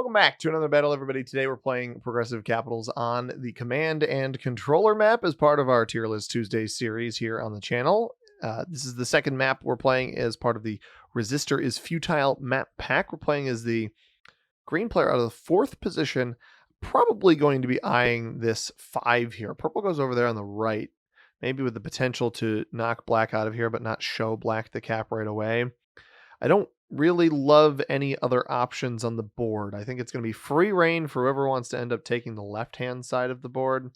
Welcome back to another battle, everybody. Today we're playing Progressive Capitals on the Command and Controller map as part of our Tier List Tuesday series here on the channel. This is the second map we're playing as part of the Resistor is Futile map pack. We're playing as the green player out of the 4th position, probably going to be eyeing this 5 here. Purple goes over there on the right, maybe with the potential to knock black out of here, but not show black the cap right away. I don't really love any other options on the board. I think it's going to be free reign for whoever wants to end up taking the left-hand side of the board.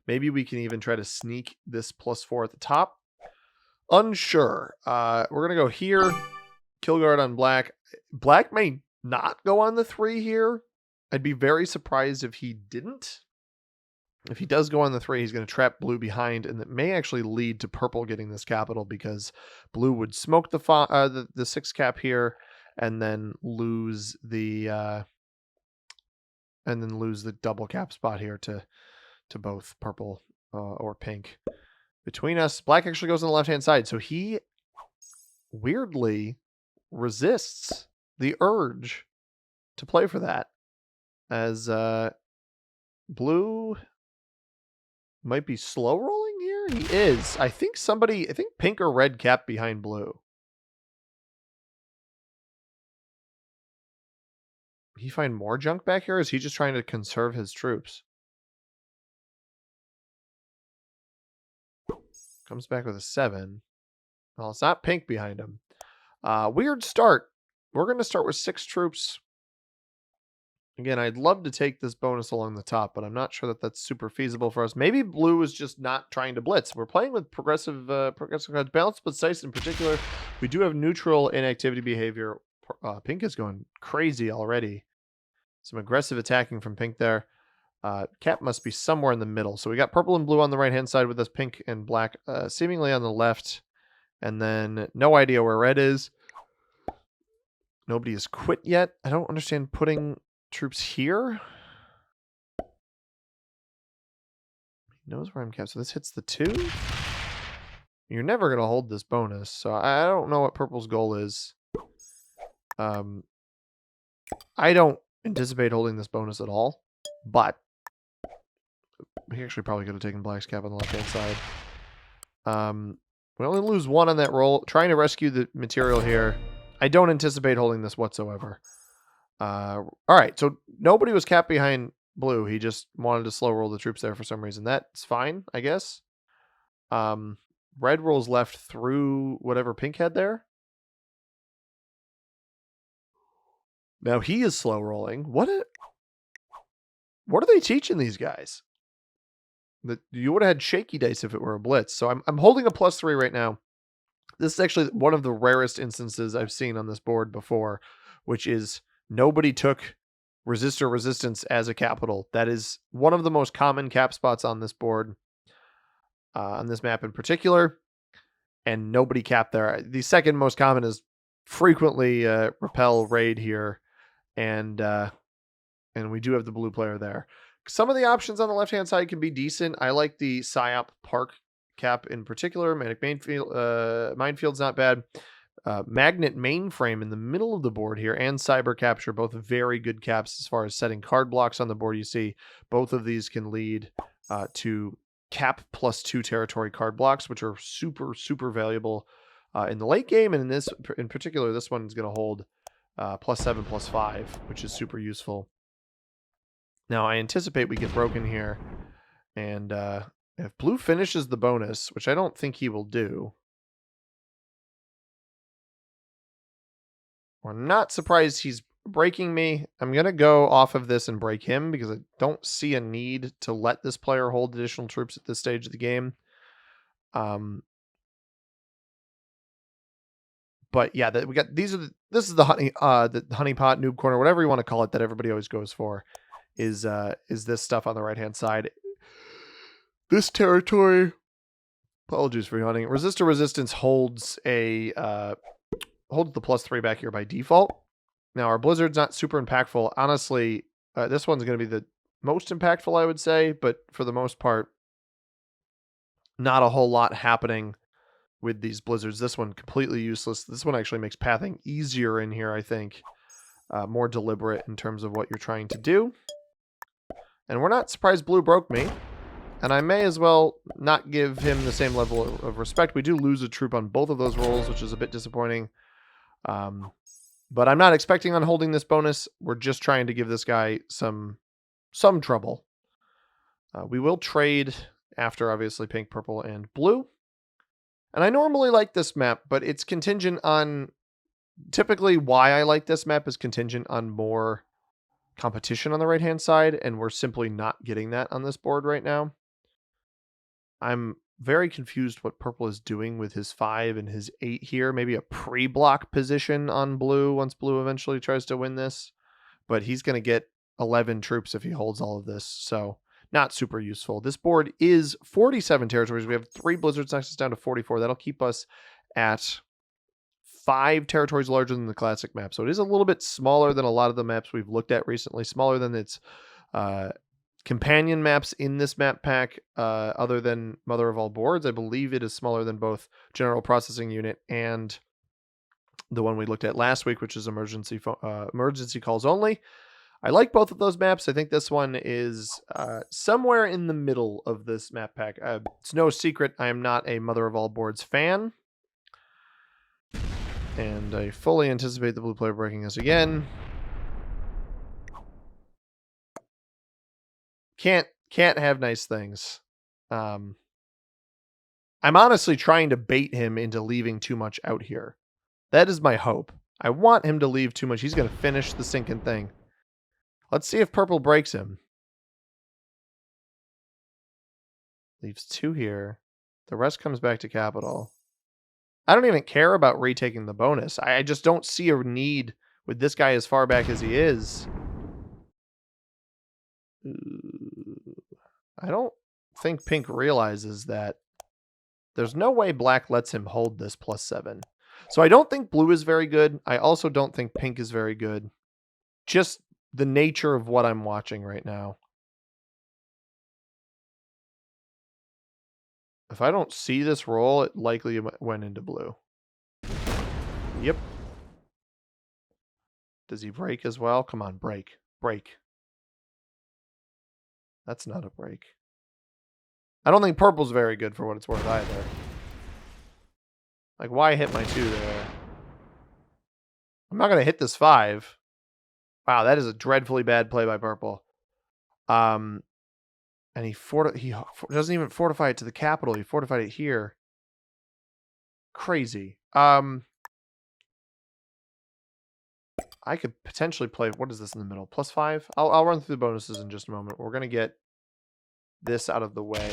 Maybe we can even try to sneak this +4 at the top. Unsure. We're going to go here. Kill guard on black. Black may not go on the 3 here. I'd be very surprised if he didn't. If he does go on the 3, he's going to trap blue behind, and that may actually lead to purple getting this capital because blue would smoke the 6 cap here, and then lose the double cap spot here to both purple or pink between us. Black actually goes on the left hand side, so he weirdly resists the urge to play for that, as blue might be slow rolling here. He is. I think pink or red cap behind blue. He find more junk back here? Or is he just trying to conserve his troops? Comes back with a 7. Well, it's not pink behind him. Weird start. We're going to start with 6 troops. Again, I'd love to take this bonus along the top, but I'm not sure that that's super feasible for us. Maybe blue is just not trying to blitz. We're playing with progressive cards. Balanced but dice in particular. We do have neutral inactivity behavior. Pink is going crazy already. Some aggressive attacking from pink there. Cap must be somewhere in the middle. So we got purple and blue on the right-hand side with this pink and black seemingly on the left. And then no idea where red is. Nobody has quit yet. I don't understand putting troops here. He knows where I'm capped. So this hits the 2. You're never going to hold this bonus. So I don't know what purple's goal is. I don't anticipate holding this bonus at all, but we actually probably could have taken black's cap on the left-hand side. We only lose 1 on that roll. Trying to rescue the material here. I don't anticipate holding this whatsoever. All right, so nobody was capped behind blue. He just wanted to slow roll the troops there for some reason. That's fine, I guess. Red rolls left through whatever pink had there. Now he is slow rolling. What are they teaching these guys? That you would have had shaky dice if it were a blitz. So I'm holding a +3 right now. This is actually one of the rarest instances I've seen on this board before, which is nobody took resistor resistance as a capital. That is one of the most common cap spots on this board, on this map in particular, and nobody capped there. The second most common is frequently repel raid here, and we do have the blue player there. Some of the options on the left-hand side can be decent. I like the Psyop Park cap in particular. Manic Minefield's not bad. Magnet Mainframe in the middle of the board here, and Cyber Capture, both very good caps as far as setting card blocks on the board. You see both of these can lead to cap +2 territory card blocks, which are super, super valuable in the late game. And in particular, this one is going to hold +7, +5, which is super useful. Now, I anticipate we get broken here, and if blue finishes the bonus, which I don't think he will do, we're not surprised he's breaking me. I'm going to go off of this and break him because I don't see a need to let this player hold additional troops at this stage of the game. But yeah, we got this is the honeypot noob corner, whatever you want to call it, that everybody always goes for, is this stuff on the right hand side. This territory, apologies for yawning. Resistor resistance holds the +3 back here by default. Now our blizzard's not super impactful. Honestly, this one's going to be the most impactful, I would say, but for the most part, not a whole lot happening with these blizzards. This one completely useless. This one actually makes pathing easier in here, I think. more deliberate in terms of what you're trying to do. And we're not surprised blue broke me. And I may as well not give him the same level of respect. We do lose a troop on both of those rolls, which is a bit disappointing. But I'm not expecting on holding this bonus. We're just trying to give this guy some trouble. We will trade after, obviously, pink, purple, and blue. And I normally like this map, but it's contingent on... Typically, why I like this map is contingent on more competition on the right-hand side, and we're simply not getting that on this board right now. I'm very confused what purple is doing with his 5 and his 8 here. Maybe a pre-block position on blue once blue eventually tries to win this. But he's going to get 11 troops if he holds all of this, so not super useful. This board is 47 territories. We have 3 blizzards, knocks us down to 44. That'll keep us at 5 territories larger than the classic map. So it is a little bit smaller than a lot of the maps we've looked at recently, smaller than its companion maps in this map pack, other than Mother of All Boards. I believe it is smaller than both General Processing Unit and the one we looked at last week, which is Emergency Calls Only. I like both of those maps. I think this one is somewhere in the middle of this map pack. It's no secret I am not a Mother of All Boards fan. And I fully anticipate the blue player breaking us again. Can't have nice things. I'm honestly trying to bait him into leaving too much out here. That is my hope. I want him to leave too much. He's going to finish the sinking thing. Let's see if purple breaks him. Leaves 2 here. The rest comes back to capital. I don't even care about retaking the bonus. I just don't see a need with this guy as far back as he is. I don't think pink realizes that there's no way black lets him hold this +7. So I don't think blue is very good. I also don't think pink is very good. Just the nature of what I'm watching right now. If I don't see this roll, it likely went into blue. Yep. Does he break as well? Come on, break. Break. That's not a break. I don't think purple's very good for what it's worth either. Like, why hit my 2 there? I'm not going to hit this 5. Wow, that is a dreadfully bad play by purple. And he doesn't even fortify it to the capital. He fortified it here. Crazy. I could potentially play... What is this in the middle? +5? I'll run through the bonuses in just a moment. We're going to get this out of the way.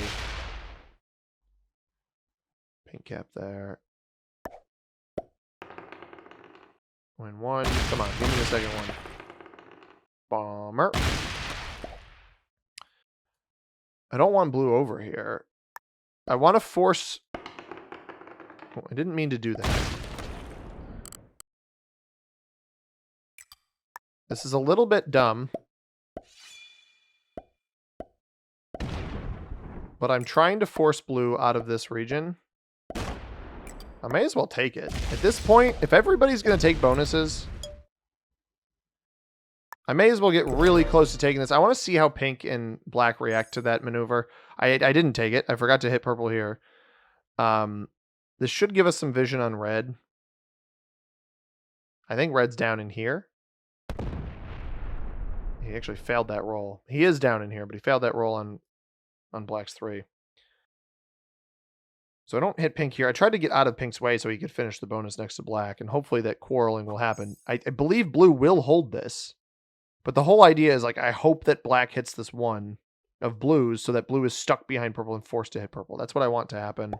Pink cap there. Win 1. Come on, give me the second one. Bomber. I don't want blue over here. I want to force... Oh, I didn't mean to do that. This is a little bit dumb. But I'm trying to force blue out of this region. I may as well take it. At this point, if everybody's going to take bonuses, I may as well get really close to taking this. I want to see how pink and black react to that maneuver. I didn't take it. I forgot to hit purple here. This should give us some vision on red. I think red's down in here. He actually failed that roll. He is down in here, but he failed that roll on black's 3. So I don't hit pink here. I tried to get out of pink's way so he could finish the bonus next to black, and hopefully that quarreling will happen. I believe blue will hold this, but the whole idea is, like, I hope that black hits this 1 of blues so that blue is stuck behind purple and forced to hit purple. That's what I want to happen.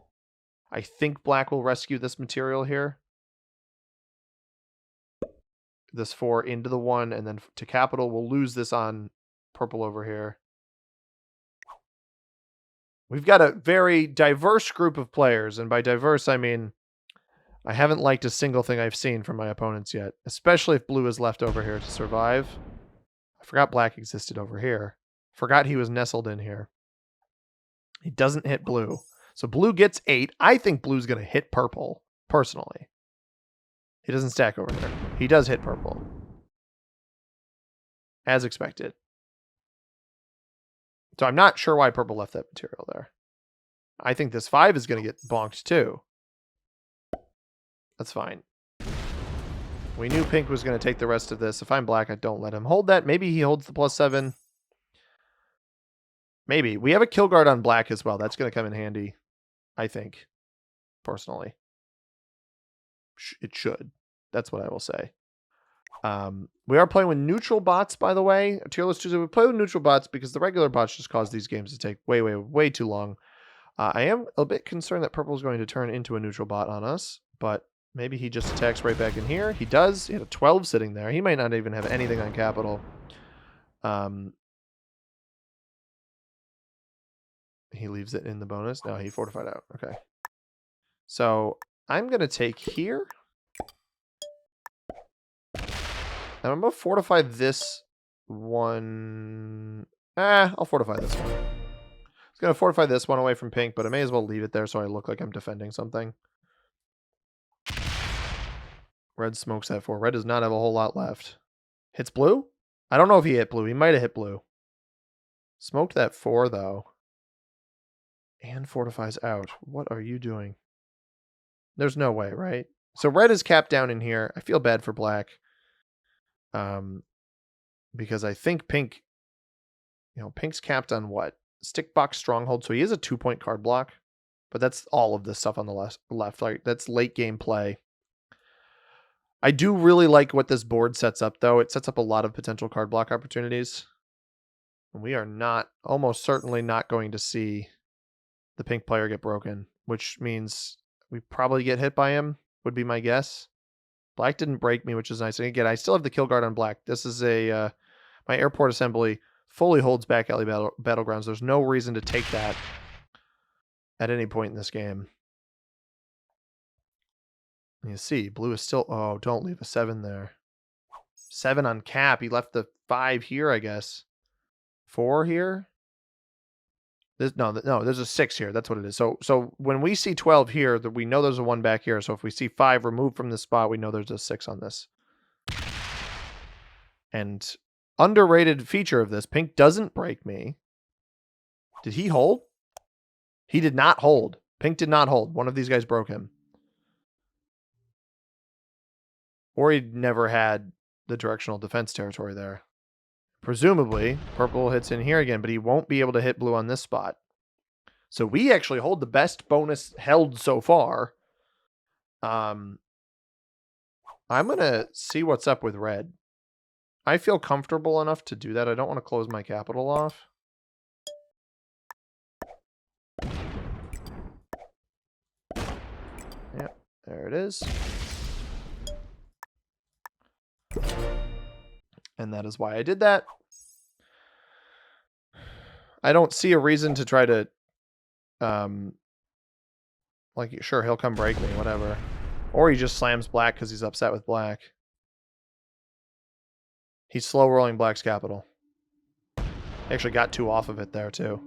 I think black will rescue this material here. This 4 into the 1 and then to capital. We'll lose this on purple over here. We've got a very diverse group of players, and by diverse, I mean I haven't liked a single thing I've seen from my opponents yet, especially if blue is left over here to survive. I forgot black existed over here. Forgot he was nestled in here. He doesn't hit blue. So blue gets 8. I think blue's going to hit purple, personally. He doesn't stack over there. He does hit purple. As expected. So I'm not sure why purple left that material there. I think this 5 is going to get bonked too. That's fine. We knew pink was going to take the rest of this. If I'm black, I don't let him hold that. Maybe he holds the +7. Maybe. We have a kill guard on black as well. That's going to come in handy, I think, personally. It should. That's what I will say. We are playing with neutral bots, by the way. Tier list Tuesday. We play with neutral bots because the regular bots just cause these games to take way too long. I am a bit concerned that purple is going to turn into a neutral bot on us, but maybe he just attacks right back in here. He does. He had a 12 sitting there. He might not even have anything on capital. He leaves it in the bonus. No, he fortified out. Okay. So I'm going to take here. And I'm going to fortify this one. I'll fortify this one. I was going to fortify this one away from pink, but I may as well leave it there so I look like I'm defending something. Red smokes that 4. Red does not have a whole lot left. Hits blue? I don't know if he hit blue. He might have hit blue. Smoked that 4, though. And fortifies out. What are you doing? There's no way, right? So red is capped down in here. I feel bad for black. Because I think pink, pink's capped on what? Stick box stronghold. So he is a 2-point card block. But that's all of this stuff on the left. Like, that's late game play. I do really like what this board sets up, though. It sets up a lot of potential card block opportunities. And we are almost certainly not going to see the pink player get broken, which means we probably get hit by him, would be my guess. Black didn't break me, which is nice. And again, I still have the kill guard on black. This is my airport assembly fully holds back alley battlegrounds. There's no reason to take that at any point in this game. You see, blue is still... Oh, don't leave a 7 there. 7 on cap. He left the 5 here, I guess. 4 here? No, there's a 6 here. That's what it is. So when we see 12 here, we know there's a 1 back here. So if we see 5 removed from this spot, we know there's a 6 on this. And underrated feature of this, pink doesn't break me. Did he hold? He did not hold. Pink did not hold. One of these guys broke him. Or he never had the directional defense territory there. Presumably, purple hits in here again, but he won't be able to hit blue on this spot. So we actually hold the best bonus held so far. I'm going to see what's up with red. I feel comfortable enough to do that. I don't want to close my capital off. Yep, there it is. And that is why I did that. I don't see a reason to try to, sure, he'll come break me, whatever. Or he just slams black because he's upset with black. He's slow rolling black's capital. He actually got 2 off of it there, too.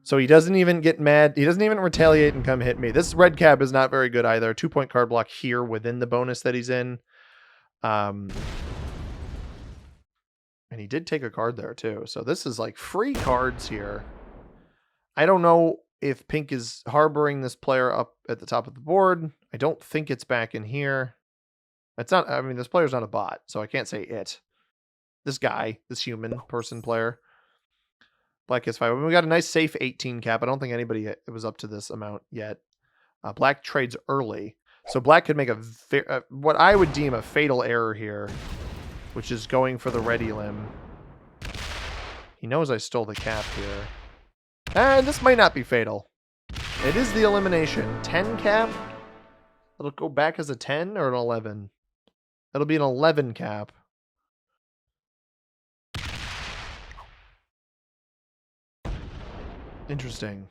So he doesn't even get mad. He doesn't even retaliate and come hit me. This red cap is not very good either. 2-point card block here within the bonus that he's in. And he did take a card there, too. So this is like free cards here. I don't know if pink is harboring this player up at the top of the board. I don't think it's back in here. It's not, I mean, this player's not a bot, so I can't say it. This guy, this human person player. Black gets 5. We got a nice safe 18 cap. I don't think anybody was up to this amount yet. Black trades early. So black could make what I would deem a fatal error here, which is going for the ready limb. He knows I stole the cap here. And this might not be fatal. It is the elimination. 10 cap? It'll go back as a 10 or an 11? It'll be an 11 cap. Interesting.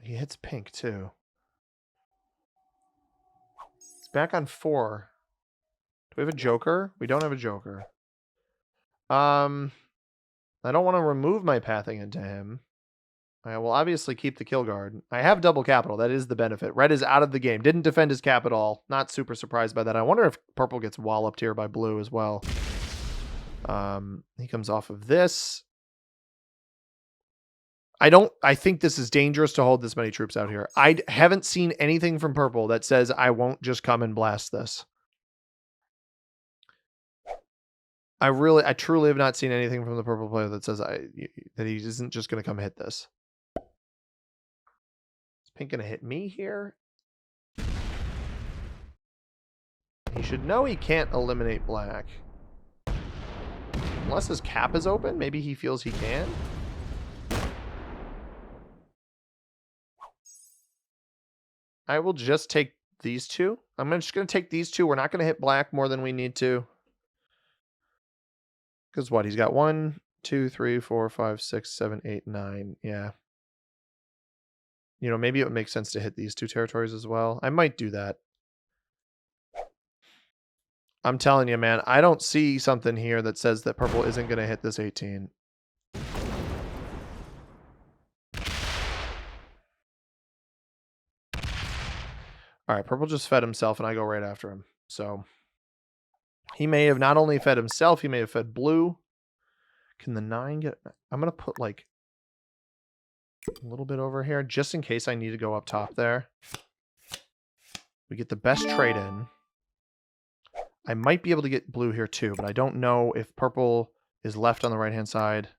He hits pink, too. It's back on 4. Do we have a joker? We don't have a joker. I don't want to remove my pathing into him. I will obviously keep the kill guard. I have double capital. That is the benefit. Red is out of the game. Didn't defend his cap at all. Not super surprised by that. I wonder if purple gets walloped here by blue as well. He comes off of this. I think this is dangerous to hold this many troops out here. I haven't seen anything from purple that says I won't just come and blast this. I truly have not seen anything from the purple player that says that he isn't just going to come hit this. Is pink going to hit me here? He should know he can't eliminate black. Unless his cap is open, maybe he feels he can. I will just take these two. I'm just going to take these two. We're not going to hit black more than we need to. Because what? He's got 1, 2, 3, 4, 5, 6, 7, 8, 9. Yeah. You know, maybe it would make sense to hit these two territories as well. I might do that. I'm telling you, man, I don't see something here that says that purple isn't going to hit this 18. All right, purple just fed himself, and I go right after him. So he may have not only fed himself, he may have fed blue. Can the 9 get... I'm going to put, like, a little bit over here, just in case I need to go up top there. We get the best trade in. I might be able to get blue here, too, but I don't know if purple is left on the right-hand side.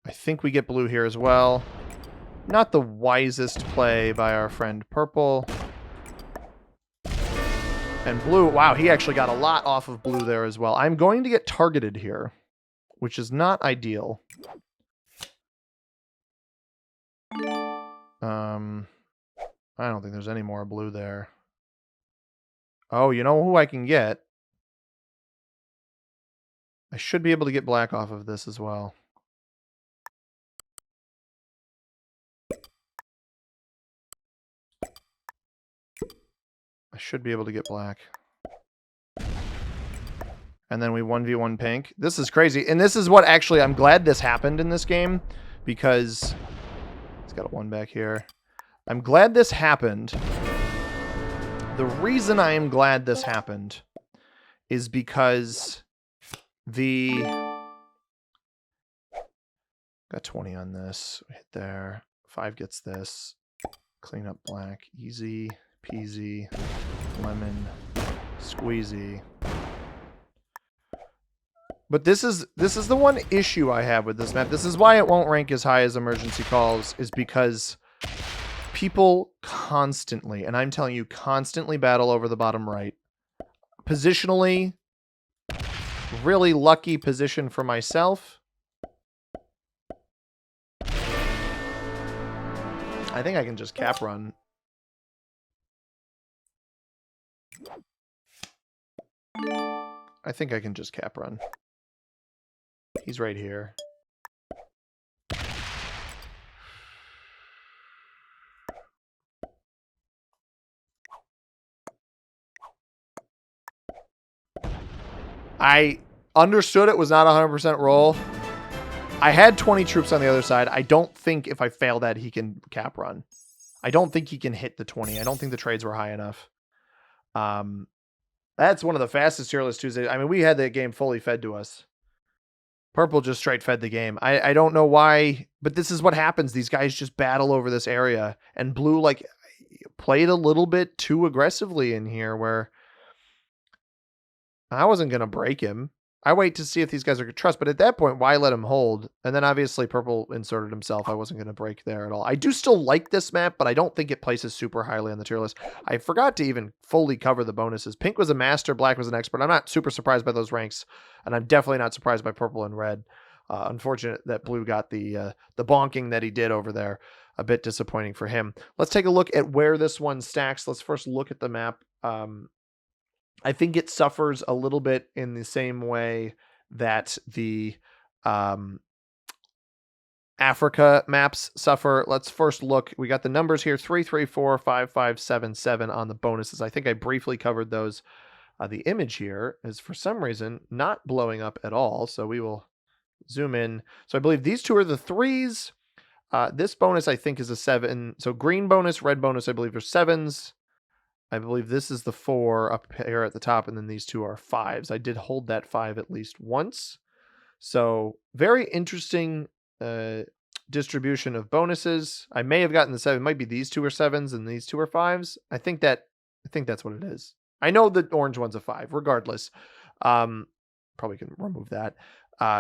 I think we get blue here as well. Not the wisest play by our friend purple. And blue, wow, he actually got a lot off of blue there as well. I'm going to get targeted here, which is not ideal. I don't think there's any more blue there. Oh, you know who I can get? I should be able to get black off of this as well. I should be able to get black. And then we 1v1 pink. This is crazy. And this is what actually, I'm glad this happened in this game, because it's got a 1 back here. I'm glad this happened. The reason I am glad this happened is because the... Got 20 on this. Hit there. 5 gets this. Clean up black. Easy peasy. Lemon squeezy. But this is the one issue I have with this map. This is why it won't rank as high as emergency calls, is because people constantly, and I'm telling you, constantly battle over the bottom right. Positionally, really lucky position for myself. I think I can just cap run. I think I can just cap run. He's right here. I understood it was not 100% roll. I had 20 troops on the other side. I don't think if I fail that, he can cap run. I don't think he can hit the 20. I don't think the trades were high enough. That's one of the fastest tier list Tuesdays. I mean, we had that game fully fed to us. Purple just straight fed the game. I don't know why, but this is what happens. These guys just battle over this area. And blue, like, played a little bit too aggressively in here where I wasn't going to break him. I wait to see if these guys are going to trust, but at that point, why let him hold? And then obviously purple inserted himself. I wasn't going to break there at all. I do still like this map, but I don't think it places super highly on the tier list. I forgot to even fully cover the bonuses. Pink was a master, black was an expert. I'm not super surprised by those ranks, and I'm definitely not surprised by purple and red. Unfortunate that blue got the bonking that he did over there. A bit disappointing for him. Let's take a look at where this one stacks. Let's first look at the map. I think it suffers a little bit in the same way that the Africa maps suffer. Let's first look. We got the numbers here, 3, 3, 4, 5, 5, 7, 7 on the bonuses. I think I briefly covered those The image here is for some reason not blowing up at all. So we will zoom in. So I believe these two are the threes. This bonus I think is a 7. So green bonus, red bonus, I believe are 7s. I believe this is the 4 up here at the top, and then these two are 5s. I did hold that 5 at least once. So very interesting distribution of bonuses. I may have gotten the 7. It might be these two are 7s and these two are 5s. I think that's what it is. I know the orange one's a 5, regardless. Probably can remove that.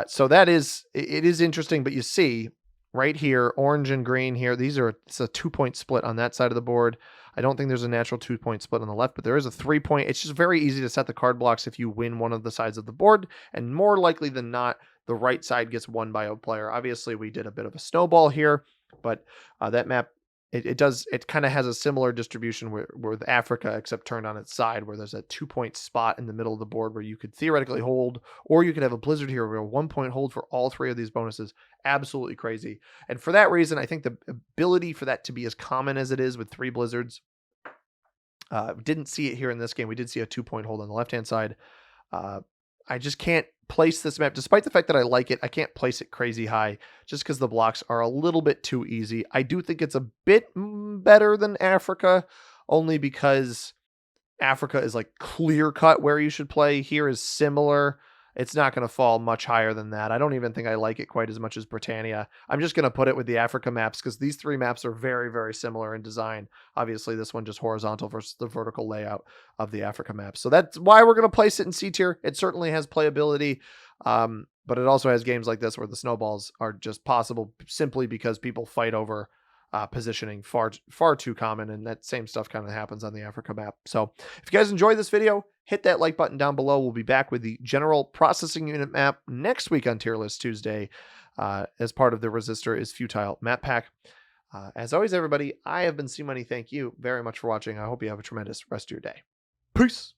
So that is it is interesting, but you see right here, orange and green here. It's a 2-point split on that side of the board. I don't think there's a natural 2-point split on the left, but there is a 3-point. It's just very easy to set the card blocks if you win one of the sides of the board, and more likely than not, the right side gets won by a player. Obviously, we did a bit of a snowball here, but that map, it kind of has a similar distribution with Africa, except turned on its side, where there's a 2-point spot in the middle of the board where you could theoretically hold, or you could have a blizzard here where a 1-point hold for all 3 of these bonuses. Absolutely crazy. And for that reason, I think the ability for that to be as common as it is with 3 blizzards, didn't see it here in this game. We did see a 2-point hold on the left-hand side. I just can't place this map, despite the fact that I like it. I can't place it crazy high just because the blocks are a little bit too easy. I do think it's a bit better than Africa, only because Africa is like clear cut where you should play. Here is similar. It's not going to fall much higher than that. I don't even think I like it quite as much as Britannia. I'm just going to put it with the Africa maps because these 3 maps are very, very similar in design. Obviously, this one just horizontal versus the vertical layout of the Africa map. So that's why we're going to place it in C tier. It certainly has playability, but it also has games like this where the snowballs are just possible simply because people fight over positioning far too common, and that same stuff kind of happens on the Africa map. So if you guys enjoyed this video, hit that like button down below. We'll be back with the general processing unit map next week on Tier List Tuesday as part of the Resistor is Futile map pack. As always, everybody, I have been C Money. Thank you very much for watching. I hope you have a tremendous rest of your day. Peace.